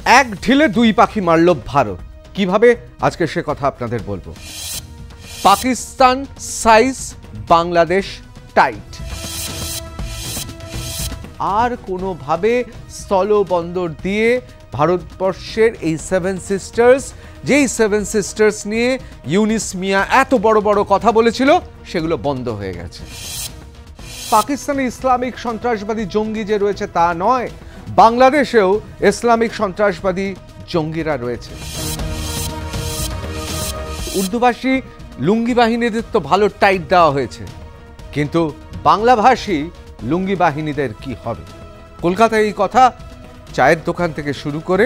এক ঢিলে দুই পাখি মারল ভারত। কিভাবে আজকে সে কথা আপনাদের বলবো। Pakistan size, Bangladesh tight. আর কোনোভাবে স্থলবন্দর দিয়ে ভারতবর্ষের এই সেভেন সিস্টার্স, যেই সেভেন সিস্টার্স নিয়ে ইউনিস মিয়া এত বড় বড় কথা বলেছিল, সেগুলো বন্ধ হয়ে গেছে। পাকিস্তানে ইসলামিক সন্ত্রাসবাদী জঙ্গি যে রয়েছে তা নয়, বাংলাদেশেও ইসলামিক সন্ত্রাসবাদী জঙ্গিরা রয়েছে। উর্দুভাষী লুঙ্গি বাহিনীদের তো ভালো টাইট দেওয়া হয়েছে, কিন্তু বাংলাভাষী লুঙ্গি বাহিনীদের কি হবে? কলকাতায় এই কথা চায়ের দোকান থেকে শুরু করে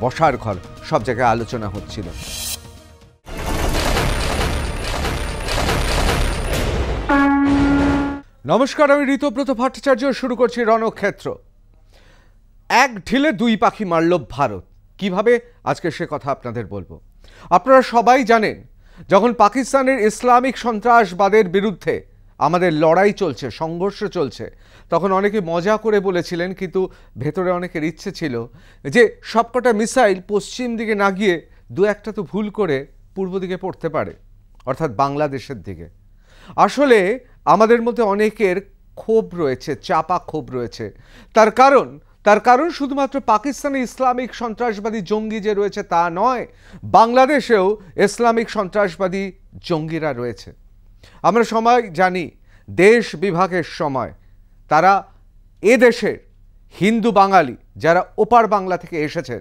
বসার ঘর সব জায়গায় আলোচনা হচ্ছিল। নমস্কার, আমি ঋতব্রত ভট্টাচার্য। শুরু করছি রণক্ষেত্র। এক ঢিলে দুই পাখি মারল ভারত। কিভাবে আজকে সে কথা আপনাদের বলবো। আপনারা সবাই জানেন, যখন পাকিস্তানের ইসলামিক সন্ত্রাসবাদের বিরুদ্ধে আমাদের লড়াই চলছে, সংঘর্ষ চলছে, তখন অনেকে মজা করে বলেছিলেন, কিন্তু ভেতরে অনেকের ইচ্ছে ছিল যে সবকটা মিসাইল পশ্চিম দিকে না গিয়ে দু একটা তো ভুল করে পূর্ব দিকে পড়তে পারে, অর্থাৎ বাংলাদেশের দিকে। আসলে আমাদের মধ্যে অনেকের ক্ষোভ রয়েছে, চাপা ক্ষোভ রয়েছে। তার কারণ শুধুমাত্র পাকিস্তানে ইসলামিক সন্ত্রাসবাদী জঙ্গি যে রয়েছে তা নয়, বাংলাদেশেও ইসলামিক সন্ত্রাসবাদী জঙ্গিরা রয়েছে। আমরা সবাই জানি, দেশ বিভাগের সময় তারা এদেশের হিন্দু বাঙালি যারা ওপার বাংলা থেকে এসেছে,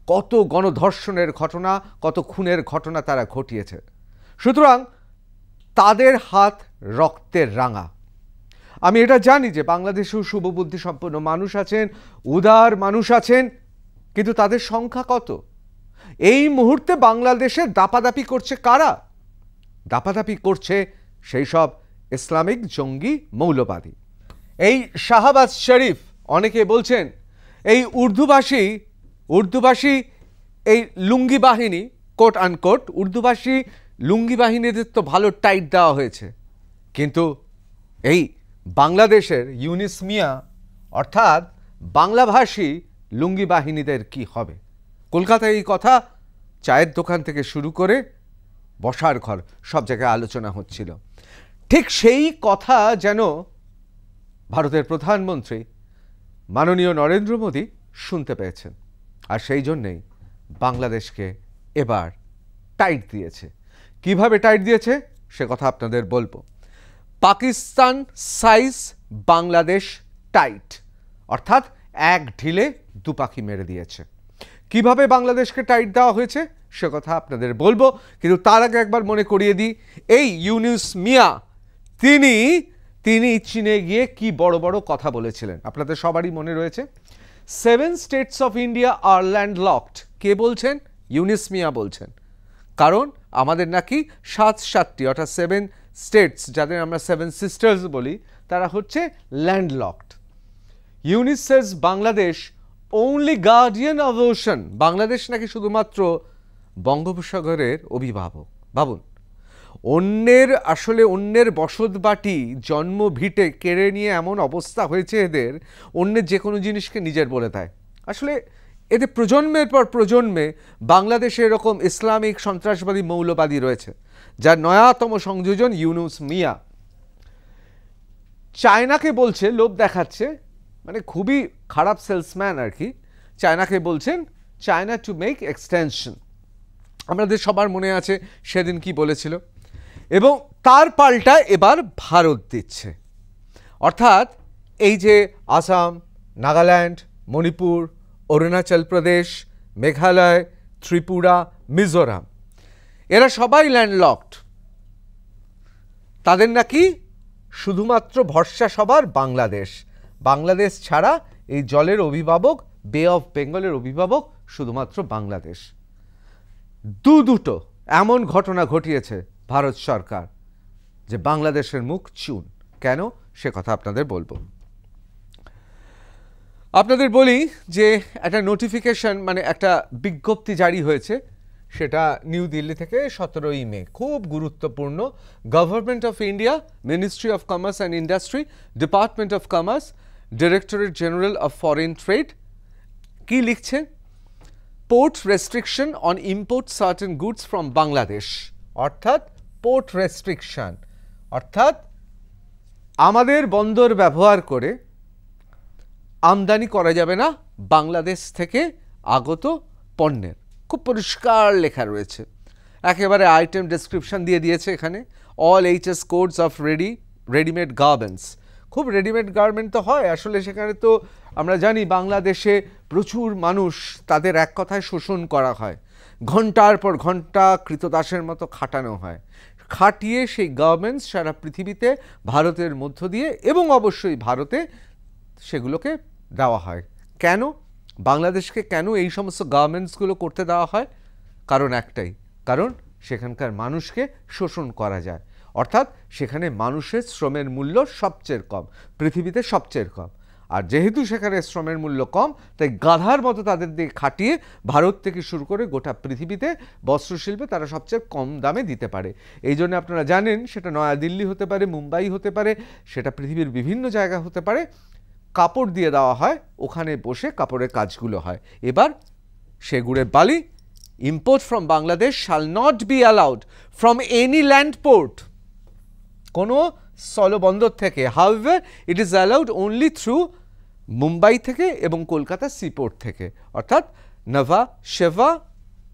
কত গণধর্ষণের ঘটনা, কত খুনের ঘটনা তারা ঘটিয়েছে। সুতরাং তাদের হাত রক্তের রাঙা। আমি এটা জানি যে বাংলাদেশেও শুভবুদ্ধি সম্পন্ন মানুষ আছেন, উদার মানুষ আছেন, কিন্তু তাদের সংখ্যা কত? এই মুহূর্তে বাংলাদেশে দাপাদাপি করছে কারা? দাপাদাপি করছে সেই সব ইসলামিক জঙ্গি মৌলবাদী। এই শাহবাজ শরীফ, অনেকে বলছেন এই উর্দুভাষী এই লুঙ্গি বাহিনী, কোট আনকোট উর্দুভাষী লুঙ্গি বাহিনীদের তো ভালো টাইট দেওয়া হয়েছে, কিন্তু এই বাংলাদেশের ইউনিস মিয়া অর্থাৎ বাংলাভাষী লুঙ্গি বাহিনীদের কি হবে? কলকাতায় এই কথা চায়ের দোকান থেকে শুরু করে বসার ঘর সব জায়গায় আলোচনা হচ্ছিল। ঠিক সেই কথা যেন ভারতের প্রধানমন্ত্রী মাননীয় নরেন্দ্র মোদী শুনতে পেয়েছেন, আর সেই জন্যেই বাংলাদেশকে এবার টাইট দিয়েছে। কিভাবে টাইট দিয়েছে সে কথা আপনাদের বলবো। পাকিস্তান সাইজ, বাংলাদেশ টাইট, অর্থাৎ এক ঢিলে দু পাখি মেরে দিয়েছে। কিভাবে বাংলাদেশকে টাইট দেওয়া হয়েছে সে কথা আপনাদের বলবো, কিন্তু তার আগে একবার মনে করিয়ে দিই, এই ইউনিস মিয়া তিনি চীনে গিয়ে কি বড় বড় কথা বলেছিলেন আপনাদের সবারই মনে রয়েছে। 7 স্টেটস অফ ইন্ডিয়া আর ল্যান্ডলকড। কে বলছেন? ইউনিস মিয়া বলছেন। কারণ আমাদের নাকি 7টি অর্থাৎ 7 স্টেটস, যাদের আমরা 7 সিস্টার্স বলি, তারা হচ্ছে landlocked. Yunus says Bangladesh only guardian of ocean। Bangladesh নাকি শুধুমাত্র বঙ্গোপসাগরের অভিভাবক। ভাবুন, অন্যের বসতবাটি, জন্ম ভিটে কেড়ে নিয়ে এমন অবস্থা হয়েছে এদের, অন্যের যে কোনো জিনিসকে নিজের বলে দেয়। আসলে এদের প্রজন্মের পর প্রজন্মে বাংলাদেশে এরকম ইসলামিক সন্ত্রাসবাদী মৌলবাদী রয়েছে, যার নয়াতম সংযোজন ইউনুস মিয়া। চায়নাকে বলছে, লোভ দেখাচ্ছে, মানে খুবই খারাপ সেলসম্যান আর কি। চায়নাকে বলছেন চায়না টু মেক এক্সটেনশন। আমাদের সবার মনে আছে সেদিন কি বলেছিল, এবং তার পাল্টা এবার ভারত দিচ্ছে। অর্থাৎ এই যে আসাম, নাগাল্যান্ড, মণিপুর, অরুণাচল প্রদেশ, মেঘালয়, ত্রিপুরা, মিজোরাম, এরা সবাই ল্যান্ডলকড। তাদের নাকি শুধুমাত্র ভরসা সবার বাংলাদেশ ছাড়া এই জলের অভিভাবক, বে অফ বেঙ্গলের অভিভাবক শুধুমাত্র বাংলাদেশ। দুটো এমন ঘটনা ঘটিয়েছে ভারত সরকার যে বাংলাদেশের মুখ চুন। কেন সে কথা আপনাদের বলবো। আপনাদের বলি যে একটা নোটিফিকেশন, মানে একটা বিজ্ঞপ্তি জারি হয়েছে, সেটা নিউ দিল্লি থেকে 17ই মে, খুব গুরুত্বপূর্ণ। Government of India, ministry of commerce and industry, department of commerce, directorate general of foreign trade কি লিখছে? Port restriction on import certain goods from Bangladesh, অর্থাৎ পোর্ট রেস্ট্রিকশন অর্থাৎ আমাদের বন্দর ব্যবহার করে আমদানি করা যাবে না বাংলাদেশ থেকে আগত পণ্যের। খুব পরিষ্কার লেখা রয়েছে, একেবারে আইটেম ডেসক্রিপশন দিয়ে দিয়েছে এখানে। All HS codes of readymade garments. খুব রেডিমেড গার্মেন্ট তো হয় আসলে, সেখানে তো আমরা জানি বাংলাদেশে প্রচুর মানুষ, তাদের এক কথায় শোষণ করা হয়, ঘন্টার পর ঘন্টা কৃতদাসের মতো খাটানো হয়, খাটিয়ে সেই গার্মেন্টস সারা পৃথিবীতে ভারতের মধ্য দিয়ে এবং অবশ্যই ভারতে সেগুলোকে দেওয়া হয়। কেন বাংলাদেশকে কেন এই সমস্ত গার্মেন্টসগুলো করতে দেওয়া হয়? কারণ একটাই, কারণ সেখানকার মানুষকে শোষণ করা যায়, অর্থাৎ সেখানে মানুষের শ্রমের মূল্য সবচেয়ে কম, পৃথিবীতে সবচেয়ে কম। আর যেহেতু সেখানে শ্রমের মূল্য কম, তাই গাধার মতো তাদের দিয়ে খাটিয়ে ভারত থেকে শুরু করে গোটা পৃথিবীতে বস্ত্রশিল্পে তারা সবচেয়ে কম দামে দিতে পারে। এই জন্য আপনারা জানেন, সেটা নয়াদিল্লি হতে পারে, মুম্বাই হতে পারে, সেটা পৃথিবীর বিভিন্ন জায়গা হতে পারে, কাপড় দিয়ে দেওয়া হয়, ওখানে বসে কাপড়ের কাজগুলো হয়। এবার সেগুড়ের বালি, import from Bangladesh shall not be allowed from any land port, কোনো স্থলবন্দর থেকে। however it is allowed only through Mumbai থেকে এবং কলকাতা সিপোর্ট থেকে, অর্থাৎ নাভা শেভা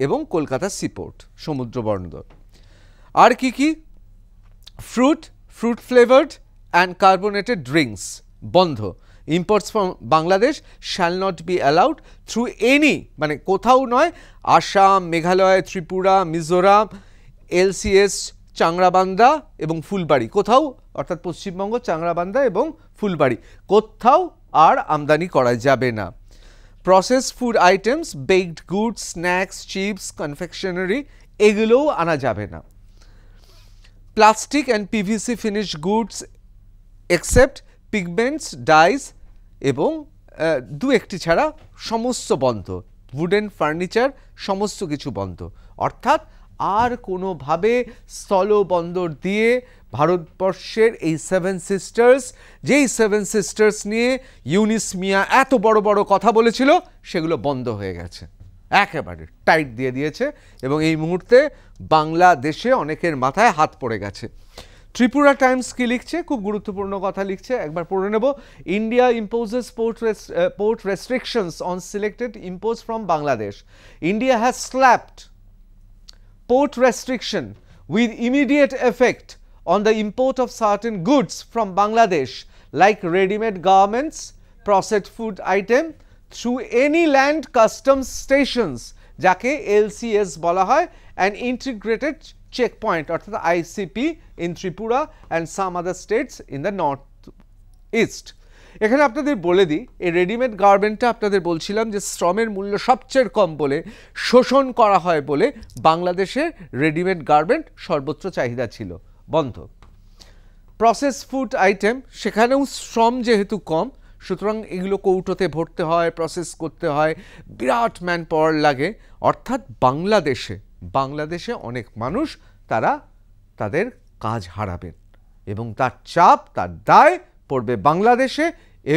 এবং কলকাতা সিপোর্ট সমুদ্র বন্দর। আর কি কি? Fruit flavoured and carbonated drinks বন্ধ। Imports from Bangladesh shall not be allowed through any, মানে কোথাও নয়, আসাম, মেঘালয়, ত্রিপুরা, মিজোরাম, এলসিএস, চাংড়াবান্ধা এবং ফুলবাড়ি, কোথাও, অর্থাৎ পশ্চিমবঙ্গ, চাংড়াবান্ধা এবং ফুলবাড়ি, কোথাও আর আমদানি করা যাবে না। Processed food items, baked goods, snacks, chips, confectionery, এগুলোও আনা যাবে না। Plastic and PVC finish goods except pigments, dyes এবং দু একটি ছাড়া সমস্ত বন্ধ। উডেন ফার্নিচার সমস্ত কিছু বন্ধ, অর্থাৎ আর কোনোভাবে স্থলবন্দর দিয়ে ভারতবর্ষের এই সেভেন সিস্টার্স, যেই সেভেন সিস্টার্স নিয়ে ইউনিস মিয়া এত বড় বড় কথা বলেছিল, সেগুলো বন্ধ হয়ে গেছে, একেবারে টাইট দিয়ে দিয়েছে। এবং এই মুহূর্তে বাংলাদেশে অনেকের মাথায় হাত পড়ে গেছে। ত্রিপুরা টাইমস কি লিখছে? খুব গুরুত্বপূর্ণ কথা লিখছে, একবার পড়ে নেব। India imposes port restrictions on selected imports from Bangladesh. India has slapped port restriction with immediate effect on the import of certain goods from Bangladesh like ready-made garments, processed food item through any land customs stations, যাকে LCS বলা হয়, and integrated checkpoint অর্থাৎ ICP in Tripura and some other states in the north east. এখানে আপনাদের বলে দিই, এই readymade গার্মেন্টটা আপনাদের বলছিলাম যে শ্রমের মূল্য সবচেয়ে কম বলে, শোষণ করা হয় বলে বাংলাদেশের রেডিমেড গার্মেন্ট সর্বোচ্চ চাহিদা ছিল, বন্ধ। প্রসেস ফুড আইটেম, সেখানেও শ্রম যেহেতু কম, সুতরাং এগুলো কৌটোতে ভরতে হয়, প্রসেস করতে হয়, বিরাট ম্যান পাওয়ার লাগে, অর্থাৎ বাংলাদেশে অনেক মানুষ তারা তাদের কাজ হারাবেন এবং তার চাপ, তার দায় পড়বে বাংলাদেশে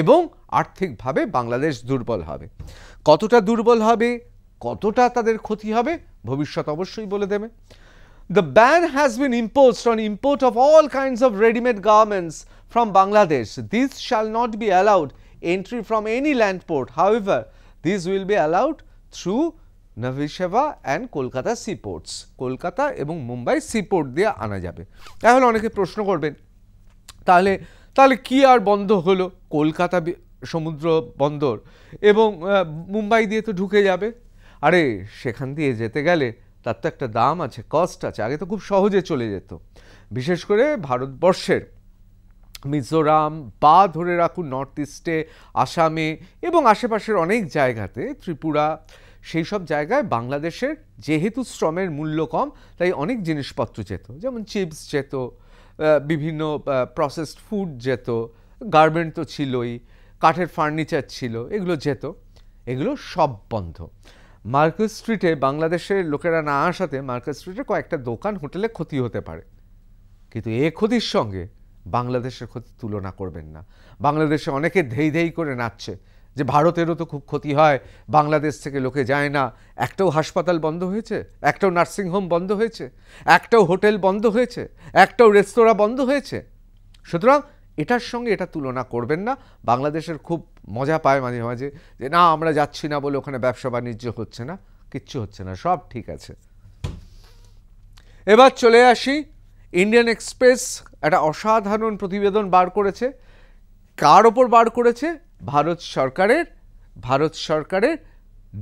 এবং আর্থিকভাবে বাংলাদেশ দুর্বল হবে। কতটা দুর্বল হবে, কতটা তাদের ক্ষতি হবে, ভবিষ্যৎ অবশ্যই বলে দেবে। The ban has been imposed on import of all kinds of ready-made garments from Bangladesh. These shall not be allowed entry from any land port. However, these will be allowed through Navi Sheva and Kolkata seaports. Kolkata এবং Mumbai seaport দিয়ে আনা যাবে। তাহলে অনেকে প্রশ্ন করবেন, তাহলে কি আর বন্ধ হলো? কলকাতা সমুদ্র বন্দর এবং মুম্বাই দিয়ে তো ঢুকে যাবে। আরে সেখান দিয়ে যেতে গেলে তার তো একটা দাম আছে, কস্ট আছে। আগে তো খুব সহজে চলে যেত, বিশেষ করে ভারতবর্ষের মিজোরাম বা ধরে রাখুন নর্থ ইস্টে, আসামে এবং আশেপাশের অনেক জায়গাতে, ত্রিপুরা, সেই সব জায়গায় বাংলাদেশের যেহেতু শ্রমের মূল্য কম, তাই অনেক জিনিসপত্র যেত, যেমন চিপস যেত, বিভিন্ন প্রসেসড ফুড যেত, গার্মেন্ট তো ছিলই, কাঠের ফার্নিচার ছিল, এগুলো যেত। এগুলো সব বন্ধ। মার্কেট স্ট্রিটে বাংলাদেশের লোকেরা না আসাতে মার্কেট স্ট্রিটে কয়েকটা দোকান, হোটেলে ক্ষতি হতে পারে, কিন্তু এ ক্ষতির সঙ্গে বাংলাদেশের ক্ষতি তুলনা করবেন না। বাংলাদেশে অনেকে ধেই করে নাচছে, যে ভারতেরও তো খুব ক্ষতি হয়, বাংলাদেশ থেকে লোকে যায় না, একটাও হাসপাতাল বন্ধ হয়েছে, একটাও নার্সিংহোম বন্ধ হয়েছে, একটাও হোটেল বন্ধ হয়েছে, একটাও রেস্তোরাঁ বন্ধ হয়েছে। সুতরাং এটার সঙ্গে এটা তুলনা করবেন না। বাংলাদেশের খুব মজা পায় মাঝে মাঝে যে না আমরা যাচ্ছি না বলে ওখানে ব্যবসা বাণিজ্য হচ্ছে না, কিচ্ছু হচ্ছে না, সব ঠিক আছে। এবার চলে আসি, ইন্ডিয়ান এক্সপ্রেস একটা অসাধারণ প্রতিবেদন বার করেছে। কার ওপর বার করেছে? ভারত সরকারের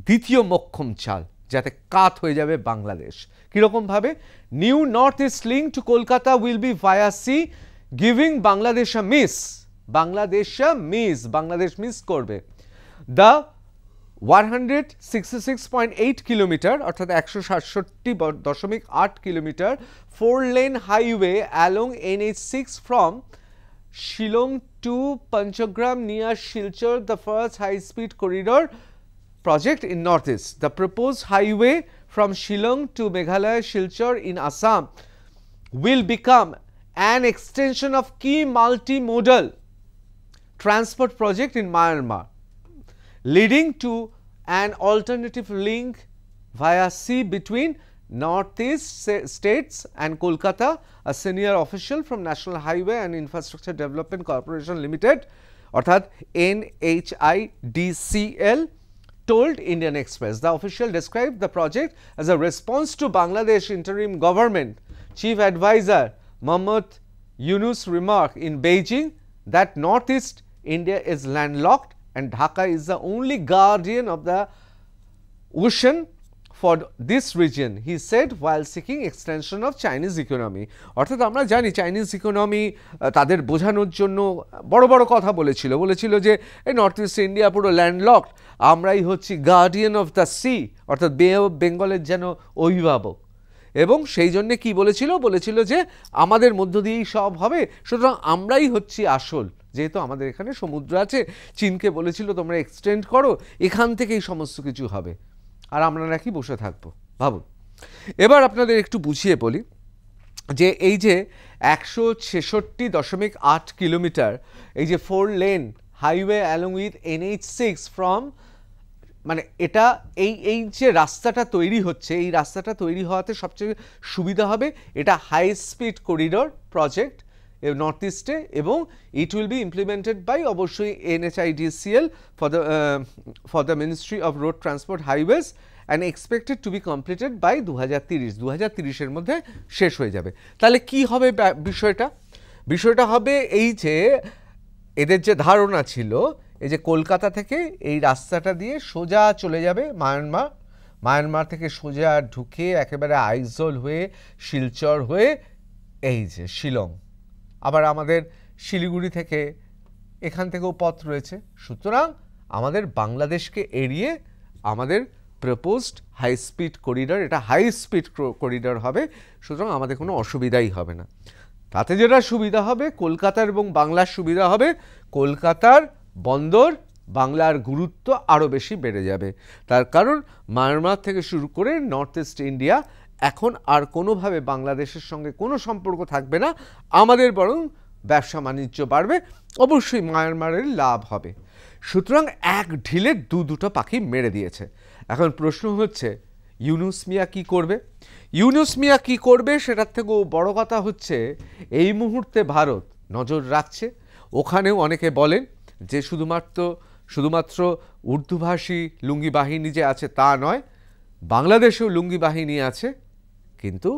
দ্বিতীয় মোক্ষম চাল, যাতে কাত হয়ে যাবে বাংলাদেশ। কীরকমভাবে? New north east link to Kolkata will be via sea, giving Bangladesh a miss. Bangladesh miss করবে। দ্য 166.8 কিলোমিটার অর্থাৎ 167.8 kilometre 4-lane highway along NH6 from Shillong to Panchgram near Silchar, the first high-speed corridor project in Northeast. The proposed highway from Shillong to Meghalaya Silchar in Assam will become an extension of key multimodal transport project in Myanmar, leading to an alternative link via sea between Northeast states and Kolkata. A senior official from National Highway and Infrastructure Development Corporation Limited, অর্থাৎ NHIDCL, told Indian Express. The official described the project as a response to Bangladesh interim government chief advisor Mohammad Yunus' remark in Beijing that Northeast India is landlocked and Dhaka is the only guardian of the ocean for this region, he said, while seeking extension of Chinese economy. অর্থাৎ আমরা জানি Chinese economy তাদের বোঝানোর জন্য বড় বড় কথা বলেছিল যে এই নর্থ ইস্ট ইন্ডিয়া পুরো ল্যান্ডলকড, আমরাই হচ্ছি গার্ডিয়ান অফ দ্য সি, অর্থাৎ বে অফ বেঙ্গলের যেন অভিভাবক। এবং সেই জন্যে কি বলেছিল যে আমাদের মধ্য দিয়েই সব হবে, সুতরাং আমরাই হচ্ছি আসল, যেহেতু আমাদের এখানে সমুদ্র আছে। চীনকে বলেছিল তোমরা এক্সটেন্ড করো, এখান থেকেই সমস্ত কিছু হবে, আর আমরা নাকি বসে থাকবো। ভাবুন। এবার আপনাদের একটু বুঝিয়ে বলি যে এই যে 166.8 কিলোমিটার এই যে 4-lane highway along with NH6 from, মানে এটা এই যে রাস্তাটা তৈরি হচ্ছে, এই রাস্তাটা তৈরি হওয়াতে সবচেয়ে সুবিধা হবে। এটা high speed corridor project north ইস্টে, এবং it will be implemented by অবশ্যই NHIDCL for the ministry of road transport highways and expected to be completed by 2030 মধ্যে শেষ হয়ে যাবে। তাহলে কি হবে বিষয়টা হবে এই যে এদের যে ধারণা ছিল এই যে কলকাতা থেকে এই রাস্তাটা দিয়ে সোজা চলে যাবে মায়ানমার থেকে সোজা ঢুকে একেবারে আইজল হয়ে শিলচর হয়ে এই যে শিলং, আবার আমাদের শিলিগুড়ি থেকে এখান থেকেও পথ রয়েছে। সুতরাং আমাদের বাংলাদেশকে এড়িয়ে আমাদের প্রপোজড হাই স্পিড করিডর, এটা হাই স্পিড করিডর হবে, সুতরাং আমাদের কোনো অসুবিধাই হবে না। তাতে যেটা সুবিধা হবে কলকাতার এবং বাংলার সুবিধা হবে, কলকাতার বন্দর বাংলার গুরুত্ব আরও বেশি বেড়ে যাবে। তার কারণ মায়ানমার থেকে শুরু করে নর্থ ইস্ট ইন্ডিয়া এখন আর কোনোভাবে বাংলাদেশের সঙ্গে কোনো সম্পর্ক থাকবে না, আমাদের বরং ব্যবসা বাণিজ্য বাড়বে, অবশ্যই মায়ানমারের লাভ হবে। সুতরাং এক ঢিলে দুটো পাখি মেরে দিয়েছে। এখন প্রশ্ন হচ্ছে ইউনুস মিয়া কী করবে? সেটার থেকেও বড় কথা হচ্ছে এই মুহূর্তে ভারত নজর রাখছে। ওখানেও অনেকে বলেন যে শুধুমাত্র উর্দুভাষী লুঙ্গি বাহিনী যে আছে তা নয়, বাংলাদেশেও লুঙ্গি বাহিনী আছে, কিন্তু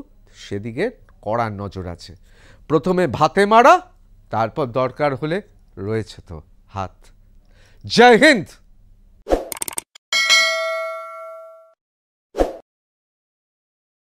সেদিকে কড়া নজর আছে। প্রথমে ভাতে মারা, তারপর দরকার হলে রয়েছে তো হাত। জয় হিন্দ।